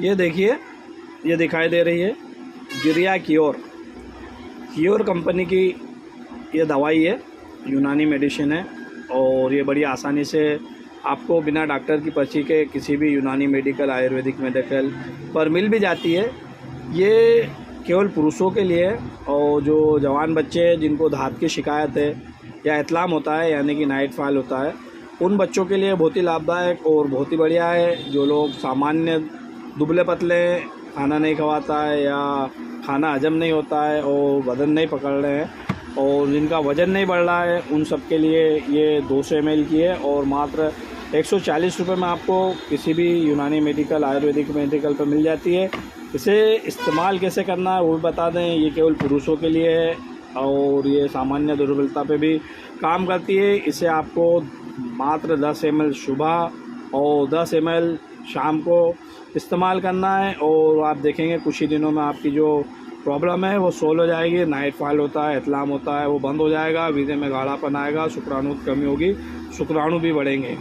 ये देखिए, ये दिखाई दे रही है गिरिया क्योर कंपनी की ये दवाई है, यूनानी मेडिसिन है। और ये बड़ी आसानी से आपको बिना डॉक्टर की पर्ची के किसी भी यूनानी मेडिकल, आयुर्वेदिक मेडिकल पर मिल भी जाती है। ये केवल पुरुषों के लिए है, और जो जवान बच्चे हैं जिनको धात की शिकायत है या इतलाम होता है यानी कि नाइट फॉल होता है, उन बच्चों के लिए बहुत ही लाभदायक और बहुत ही बढ़िया है। जो लोग सामान्य दुबले पतले, खाना नहीं खवाता है या खाना हजम नहीं होता है और वज़न नहीं पकड़ रहे हैं और जिनका वज़न नहीं बढ़ रहा है, उन सब के लिए ये 200 ml की है और मात्र 140 रुपये में आपको किसी भी यूनानी मेडिकल, आयुर्वेदिक मेडिकल पर मिल जाती है। इसे इस्तेमाल कैसे करना है वो भी बता दें। ये केवल पुरुषों के लिए है और ये सामान्य दुर्बलता पे भी काम करती है। इसे आपको मात्र 10 ml सुबह और 10 ml शाम को इस्तेमाल करना है और आप देखेंगे कुछ ही दिनों में आपकी जो प्रॉब्लम है वो सोल्व हो जाएगी। नाइट फॉल होता है, इतलाम होता है, वो बंद हो जाएगा, वीर्य में गाढ़ापन आएगा, शुक्राणु की कमी होगी, शुक्राणु भी बढ़ेंगे।